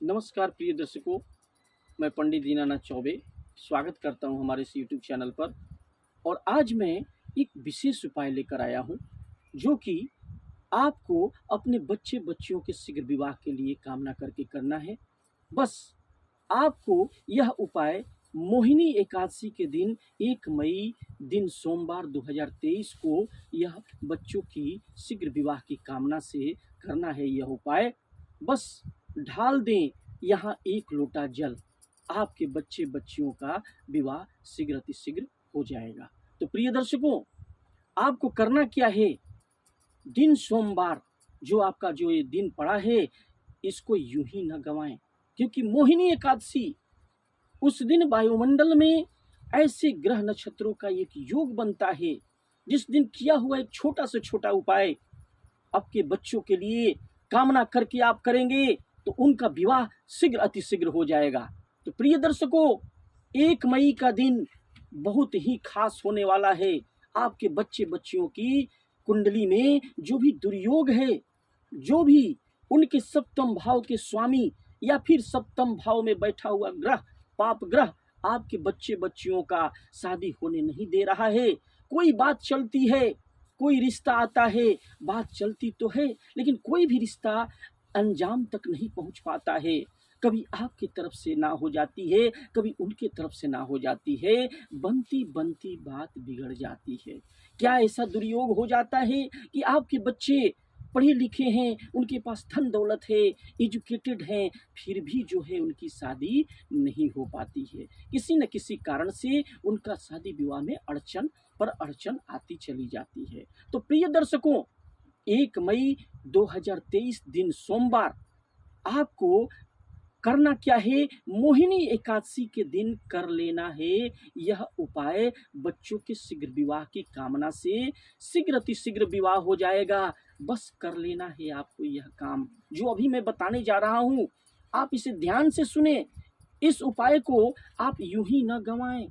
नमस्कार प्रिय दर्शकों, मैं पंडित दीनानाथ चौबे स्वागत करता हूं हमारे इस यूट्यूब चैनल पर। और आज मैं एक विशेष उपाय लेकर आया हूं जो कि आपको अपने बच्चे बच्चियों के शीघ्र विवाह के लिए कामना करके करना है। बस आपको यह उपाय मोहिनी एकादशी के दिन 1 मई दिन सोमवार 2023 को यह बच्चों की शीघ्र विवाह की कामना से करना है। यह उपाय बस ढाल दें यहाँ 1 लोटा जल, आपके बच्चे बच्चियों का विवाह शीघ्र अतिशीघ्र हो जाएगा। तो प्रिय दर्शकों, आपको करना क्या है? दिन सोमवार जो आपका जो ये दिन पड़ा है, इसको यूं ही न गंवाएं, क्योंकि मोहिनी एकादशी उस दिन वायुमंडल में ऐसे ग्रह नक्षत्रों का एक योग बनता है, जिस दिन किया हुआ एक छोटा से छोटा उपाय आपके बच्चों के लिए कामना करके आप करेंगे तो उनका विवाह शीघ्र अतिशीघ्र हो जाएगा। तो प्रिय दर्शकों, 1 मई का दिन बहुत ही खास होने वाला है। आपके बच्चे बच्चियों की कुंडली में जो भी दुर्योग है, जो भी उनके सप्तम भाव के स्वामी या फिर सप्तम भाव में बैठा हुआ ग्रह, पाप ग्रह, आपके बच्चे बच्चियों का शादी होने नहीं दे रहा है। कोई बात चलती है, कोई रिश्ता आता है, बात चलती तो है, लेकिन कोई भी रिश्ता अंजाम तक नहीं पहुंच पाता है। कभी आपकी तरफ से ना हो जाती है, कभी उनके तरफ से ना हो जाती है, बनती बनती बात बिगड़ जाती है। क्या ऐसा दुर्योग हो जाता है कि आपके बच्चे पढ़े लिखे हैं, उनके पास धन दौलत है, एजुकेटेड हैं, फिर भी जो है उनकी शादी नहीं हो पाती है? किसी न किसी कारण से उनका शादी विवाह में अड़चन पर अड़चन आती चली जाती है। तो प्रिय दर्शकों, 1 मई 2023 दिन सोमवार आपको करना क्या है? मोहिनी एकादशी के दिन कर लेना है यह उपाय। बच्चों के शीघ्र विवाह की कामना से शीघ्र अतिशीघ्र विवाह हो जाएगा। बस कर लेना है आपको यह काम जो अभी मैं बताने जा रहा हूँ। आप इसे ध्यान से सुने, इस उपाय को आप यूं ही न गंवाएं,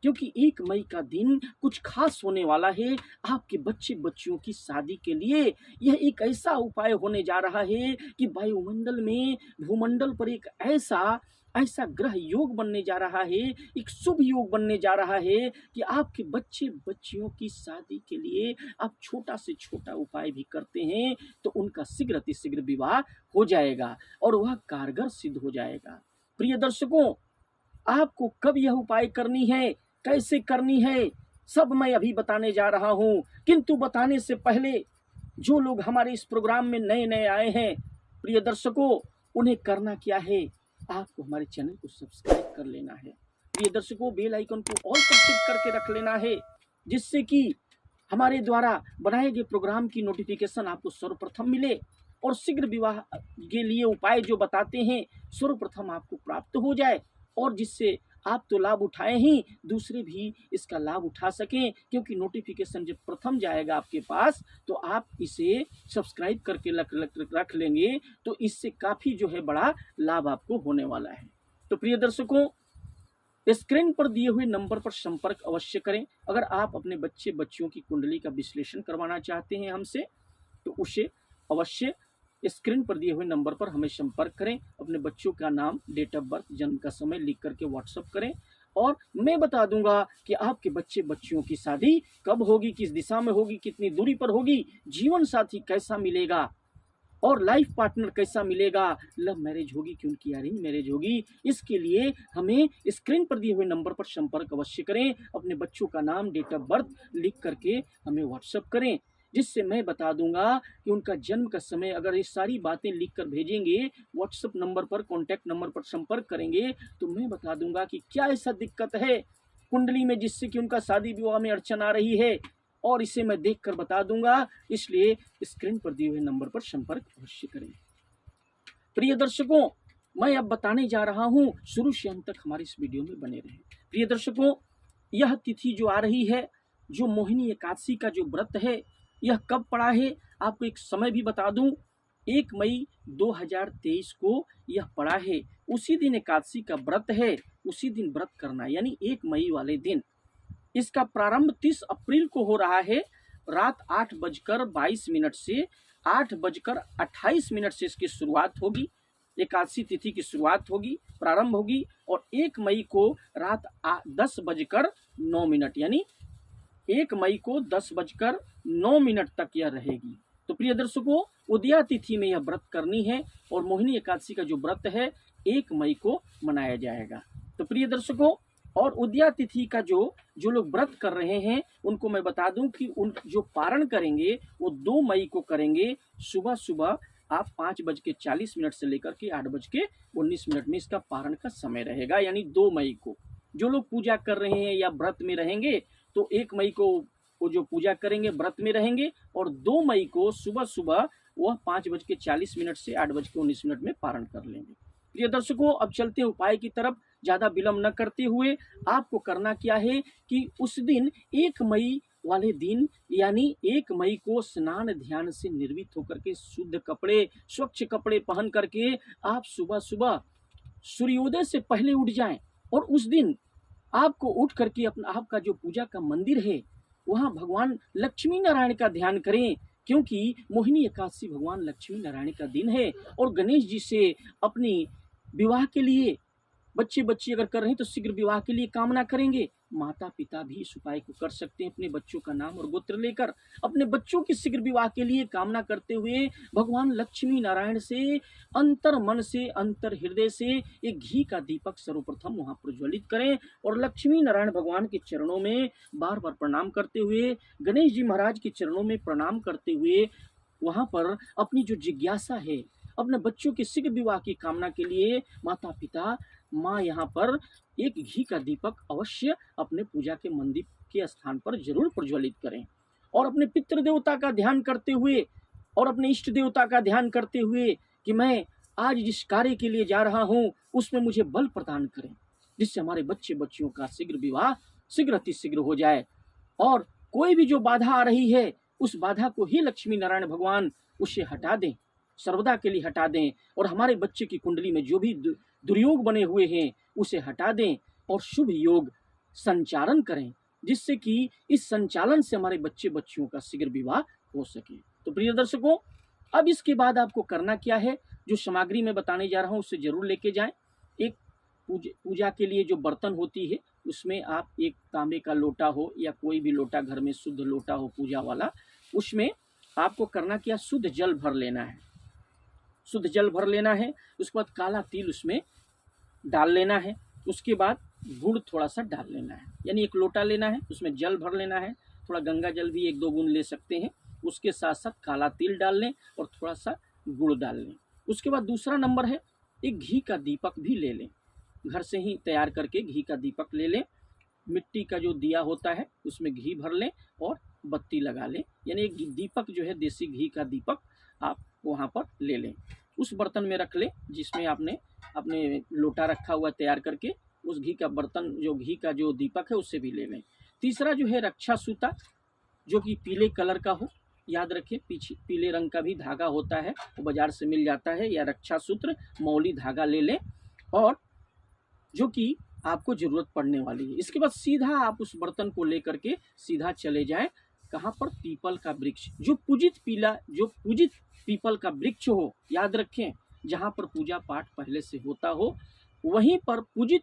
क्योंकि 1 मई का दिन कुछ खास होने वाला है आपके बच्चे बच्चियों की शादी के लिए। यह एक ऐसा उपाय होने जा रहा है कि वायुमंडल में, भूमंडल पर एक ऐसा ऐसा ग्रह योग बनने जा रहा है, एक शुभ योग बनने जा रहा है कि आपके बच्चे बच्चियों की शादी के लिए आप छोटा से छोटा उपाय भी करते हैं तो उनका शीघ्र अतिशीघ्र विवाह हो जाएगा और वह कारगर सिद्ध हो जाएगा। प्रिय दर्शकों, आपको कब यह उपाय करनी है, कैसे करनी है, सब मैं अभी बताने जा रहा हूं। किंतु बताने से पहले जो लोग हमारे इस प्रोग्राम में नए नए आए हैं, प्रिय दर्शकों, उन्हें करना क्या है? आपको हमारे चैनल को सब्सक्राइब कर लेना है। प्रिय दर्शकों, बेल आइकन को ऑल पर सेट करके रख लेना है, जिससे कि हमारे द्वारा बनाए गए प्रोग्राम की नोटिफिकेशन आपको सर्वप्रथम मिले और शीघ्र विवाह के लिए उपाय जो बताते हैं सर्वप्रथम आपको प्राप्त हो जाए, और जिससे आप तो लाभ उठाए ही, दूसरे भी इसका लाभ उठा सकें। क्योंकि नोटिफिकेशन जब प्रथम जाएगा आपके पास तो आप इसे सब्सक्राइब करके रख लेंगे, तो इससे काफ़ी जो है बड़ा लाभ आपको होने वाला है। तो प्रिय दर्शकों, स्क्रीन पर दिए हुए नंबर पर संपर्क अवश्य करें। अगर आप अपने बच्चे बच्चियों की कुंडली का विश्लेषण करवाना चाहते हैं हमसे, तो उसे अवश्य स्क्रीन पर दिए हुए नंबर पर हमें संपर्क करें। अपने बच्चों का नाम, डेट ऑफ बर्थ, जन्म का समय लिख करके व्हाट्सएप करें और मैं बता दूंगा कि आपके बच्चे बच्चियों की शादी कब होगी, किस दिशा में होगी, कितनी दूरी पर होगी, जीवन साथी कैसा मिलेगा और लाइफ पार्टनर कैसा मिलेगा, लव मैरिज होगी कि उनकी अरेंज मैरिज होगी। इसके लिए हमें स्क्रीन पर दिए हुए नंबर पर संपर्क अवश्य करें। अपने बच्चों का नाम, डेट ऑफ बर्थ लिख करके हमें व्हाट्सएप करें, जिससे मैं बता दूंगा कि उनका जन्म का समय। अगर ये सारी बातें लिख कर भेजेंगे, व्हाट्सएप नंबर पर, कॉन्टैक्ट नंबर पर संपर्क करेंगे, तो मैं बता दूंगा कि क्या ऐसा दिक्कत है कुंडली में जिससे कि उनका शादी विवाह में अड़चन आ रही है, और इसे मैं देख कर बता दूंगा। इसलिए स्क्रीन पर दिए हुए नंबर पर संपर्क अवश्य करें। प्रिय दर्शकों, मैं अब बताने जा रहा हूं, शुरू से अंत तक हमारे इस वीडियो में बने रहें। प्रिय दर्शकों, यह तिथि जो आ रही है, जो मोहिनी एकादशी का जो व्रत है, यह कब पड़ा है आपको एक समय भी बता दूं। 1 मई 2023 को यह पड़ा है। उसी दिन एकादशी का व्रत है, उसी दिन व्रत करना, यानी 1 मई वाले दिन। इसका प्रारंभ 30 अप्रैल को हो रहा है। रात 8:22 से 8:28 से इसकी शुरुआत होगी एकादशी तिथि की शुरुआत होगी, प्रारंभ होगी और 1 मई को रात 10:09 यानी 1 मई को 10:09 तक यह रहेगी। तो प्रिय दर्शकों, उदया तिथि में यह व्रत करनी है और मोहिनी एकादशी का जो व्रत है 1 मई को मनाया जाएगा। तो प्रिय दर्शकों, और उदया तिथि का जो लोग व्रत कर रहे हैं उनको मैं बता दूं कि उन जो पारण करेंगे वो 2 मई को करेंगे। सुबह सुबह आप 5:40 से लेकर के 8:19 में इसका पारण का समय रहेगा, यानी 2 मई को। जो लोग पूजा कर रहे हैं या व्रत में रहेंगे तो 1 मई को वो जो पूजा करेंगे व्रत में रहेंगे और 2 मई को सुबह सुबह वह 5:40 से 8:19 में पारण कर लेंगे। प्रिय दर्शकों, अब चलते हैं उपाय की तरफ। ज़्यादा विलम्ब न करते हुए आपको करना क्या है कि उस दिन 1 मई वाले दिन यानी 1 मई को स्नान ध्यान से निर्मित होकर के शुद्ध कपड़े, स्वच्छ कपड़े पहन करके आप सुबह सुबह सूर्योदय से पहले उठ जाएं और उस दिन आपको उठ करके अपना आपका जो पूजा का मंदिर है वहाँ भगवान लक्ष्मी नारायण का ध्यान करें, क्योंकि मोहिनी एकादशी भगवान लक्ष्मी नारायण का दिन है। और गणेश जी से अपनी विवाह के लिए बच्चे अगर कर रहे हैं तो शीघ्र विवाह के लिए कामना करेंगे। माता पिता भी इस उपाय को कर सकते हैं, अपने बच्चों का नाम और गोत्र लेकर अपने बच्चों के शीघ्र विवाह के लिए कामना करते हुए भगवान लक्ष्मी नारायण से अंतर मन से, अंतर हृदय से एक घी का दीपक सर्वप्रथम वहां प्रज्वलित करें और लक्ष्मी नारायण भगवान के चरणों में बार बार प्रणाम करते हुए, गणेश जी महाराज के चरणों में प्रणाम करते हुए वहां पर अपनी जो जिज्ञासा है, अपने बच्चों के शीघ्र विवाह की कामना के लिए माता पिता माँ यहाँ पर एक घी का दीपक अवश्य अपने पूजा के मंदिर के स्थान पर जरूर प्रज्वलित करें और अपने पितृ देवता का ध्यान करते हुए और अपने इष्ट देवता का ध्यान करते हुए कि मैं आज जिस कार्य के लिए जा रहा हूँ उसमें मुझे बल प्रदान करें, जिससे हमारे बच्चों का शीघ्र विवाह शीघ्र अतिशीघ्र हो जाए और कोई भी जो बाधा आ रही है उस बाधा को ही लक्ष्मी नारायण भगवान उसे हटा दें, सर्वदा के लिए हटा दें और हमारे बच्चे की कुंडली में जो भी दुर्योग बने हुए हैं उसे हटा दें और शुभ योग संचालन करें, जिससे कि इस संचालन से हमारे बच्चों का शीघ्र विवाह हो सके। तो प्रिय दर्शकों, अब इसके बाद आपको करना क्या है, जो सामग्री मैं बताने जा रहा हूँ उससे जरूर लेके जाएं। एक पूजा के लिए जो बर्तन होती है उसमें आप एक तांबे का लोटा हो या कोई भी लोटा घर में शुद्ध लोटा हो पूजा वाला, उसमें आपको करना क्या, शुद्ध जल भर लेना है। शुद्ध जल भर लेना है, उसके बाद काला तिल उसमें डाल लेना है, उसके बाद गुड़ थोड़ा सा डाल लेना है, यानी एक लोटा लेना है, उसमें जल भर लेना है, थोड़ा गंगा जल भी 1-2 बूंद ले सकते हैं, उसके साथ साथ काला तिल डाल लें और थोड़ा सा गुड़ डाल लें। उसके बाद दूसरा नंबर है एक घी का दीपक भी ले लें, घर से ही तैयार करके घी का दीपक ले लें। मिट्टी का जो दिया होता है उसमें घी भर लें और बत्ती लगा लें, यानी एक दीपक जो है देसी घी का दीपक आप वहाँ पर ले लें। उस बर्तन में रख लें जिसमें आपने अपने लोटा रखा हुआ तैयार करके, उस घी का बर्तन जो घी का जो दीपक है उससे भी ले लें। तीसरा जो है रक्षा सूता, जो कि पीले कलर का हो, याद रखें पीछे पीले रंग का भी धागा होता है वो बाजार से मिल जाता है, या रक्षा सूत्र मौली धागा ले लें और जो कि आपको जरूरत पड़ने वाली है। इसके बाद सीधा आप उस बर्तन को लेकर के सीधा चले जाएं, कहाँ पर, पीपल का वृक्ष, जो पूजित पीपल का वृक्ष हो, याद रखें जहाँ पर पूजा पाठ पहले से होता हो वहीं पर पूजित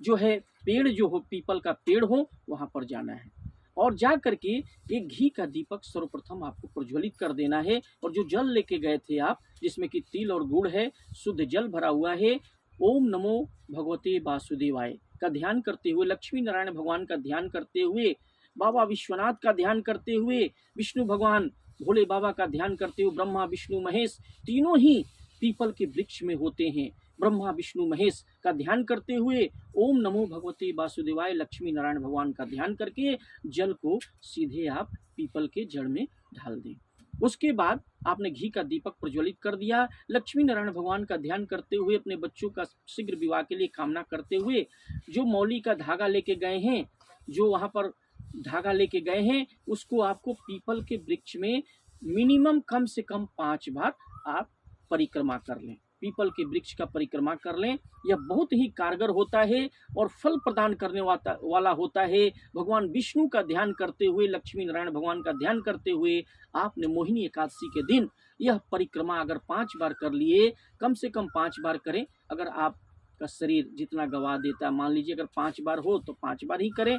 जो है पेड़ जो हो, पीपल का पेड़ हो, वहाँ पर जाना है और जा करके एक घी का दीपक सर्वप्रथम आपको प्रज्वलित कर देना है। और जो जल लेके गए थे आप, जिसमें कि तिल और गुड़ है, शुद्ध जल भरा हुआ है, ओम नमो भगवते वासुदेवाय का ध्यान करते हुए, लक्ष्मी नारायण भगवान का ध्यान करते हुए, बाबा विश्वनाथ का ध्यान करते हुए, विष्णु भगवान भोले बाबा का ध्यान करते हुए, ब्रह्मा विष्णु महेश तीनों ही पीपल के वृक्ष में होते हैं, ब्रह्मा विष्णु महेश का ध्यान करते हुए ओम नमो भगवते वासुदेवाय लक्ष्मी नारायण भगवान का ध्यान करके जल को सीधे आप पीपल के जड़ में ढाल दें। उसके बाद आपने घी का दीपक प्रज्वलित कर दिया, लक्ष्मी नारायण भगवान का ध्यान करते हुए, अपने बच्चों का शीघ्र विवाह के लिए कामना करते हुए, जो मौली का धागा लेके गए हैं, जो वहाँ पर धागा लेके गए हैं, उसको आपको पीपल के वृक्ष में मिनिमम कम से कम 5 बार आप परिक्रमा कर लें, पीपल के वृक्ष का परिक्रमा कर लें। यह बहुत ही कारगर होता है और फल प्रदान करने वाला होता है। भगवान विष्णु का ध्यान करते हुए, लक्ष्मी नारायण भगवान का ध्यान करते हुए आपने मोहिनी एकादशी के दिन यह परिक्रमा अगर 5 बार कर लिए, कम से कम 5 बार करें। अगर आपका शरीर जितना गवा देता है, मान लीजिए अगर 5 बार हो तो 5 बार ही करें,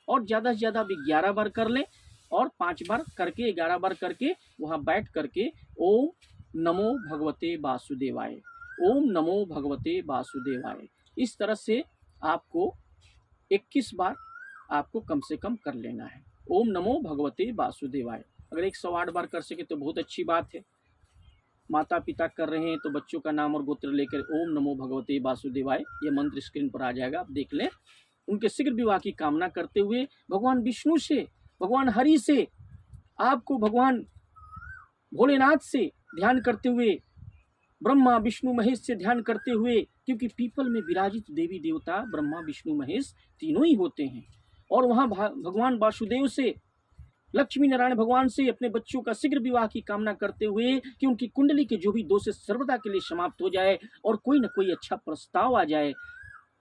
और ज़्यादा से ज़्यादा भी 11 बार कर लें, और 5 बार करके 11 बार करके वहाँ बैठ करके ओम नमो भगवते वासुदेवाय, ओम नमो भगवते वासुदेवाय, इस तरह से आपको 21 बार आपको कम से कम कर लेना है। ओम नमो भगवते वासुदेवाय। अगर 108 बार कर सके तो बहुत अच्छी बात है। माता पिता कर रहे हैं तो बच्चों का नाम और गोत्र लेकर ओम नमो भगवते वासुदेवाय, ये मंत्र स्क्रीन पर आ जाएगा, आप देख लें। उनके शीघ्र विवाह की कामना करते हुए भगवान विष्णु से, भगवान हरि से, आपको भगवान भोलेनाथ से ध्यान करते हुए, ब्रह्मा विष्णु महेश से ध्यान करते हुए, क्योंकि पीपल में विराजित देवी देवता ब्रह्मा विष्णु महेश तीनों ही होते हैं, और वहाँ भगवान वासुदेव से, लक्ष्मी नारायण भगवान से अपने बच्चों का शीघ्र विवाह की कामना करते हुए कि उनकी कुंडली के जो भी दोष सर्वदा के लिए समाप्त हो जाए और कोई न कोई अच्छा प्रस्ताव आ जाए।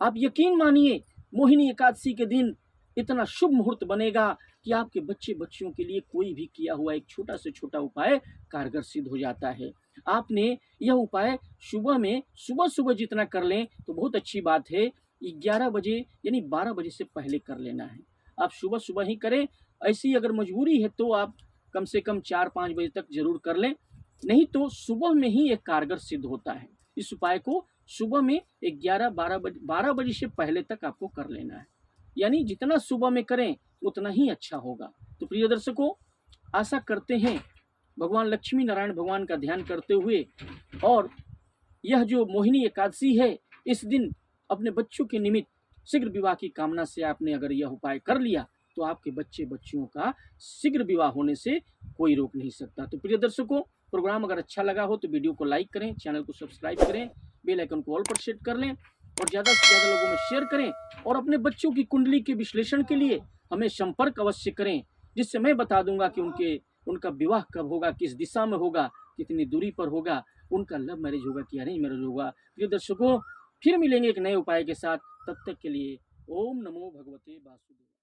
आप यकीन मानिए, मोहिनी एकादशी के दिन इतना शुभ मुहूर्त बनेगा कि आपके बच्चे बच्चियों के लिए कोई भी किया हुआ एक छोटा से छोटा उपाय कारगर सिद्ध हो जाता है। आपने यह उपाय सुबह में सुबह जितना कर लें तो बहुत अच्छी बात है। 11 बजे यानी 12 बजे से पहले कर लेना है। आप सुबह ही करें। ऐसी अगर मजबूरी है तो आप कम से कम 4-5 बजे तक जरूर कर लें, नहीं तो सुबह में ही एक कारगर सिद्ध होता है। इस उपाय को सुबह में 12 बजे से पहले तक आपको कर लेना है, यानी जितना सुबह में करें उतना ही अच्छा होगा। तो प्रिय दर्शकों, आशा करते हैं भगवान लक्ष्मी नारायण भगवान का ध्यान करते हुए, और यह जो मोहिनी एकादशी है, इस दिन अपने बच्चों के निमित्त शीघ्र विवाह की कामना से आपने अगर यह उपाय कर लिया तो आपके बच्चे बच्चियों का शीघ्र विवाह होने से कोई रोक नहीं सकता। तो प्रिय दर्शकों, प्रोग्राम अगर अच्छा लगा हो तो वीडियो को लाइक करें, चैनल को सब्सक्राइब करें, बेल आइकन को ऑल पर सेट कर लें, और ज़्यादा से ज़्यादा लोगों में शेयर करें, और अपने बच्चों की कुंडली के विश्लेषण के लिए हमें संपर्क अवश्य करें, जिससे मैं बता दूंगा कि उनका विवाह कब होगा, किस दिशा में होगा, कितनी दूरी पर होगा, उनका लव मैरिज होगा कि अरेंज मैरिज होगा। प्रिय दर्शकों, फिर मिलेंगे एक नए उपाय के साथ। तब तक के लिए ओम नमो भगवते वासुदेवाय।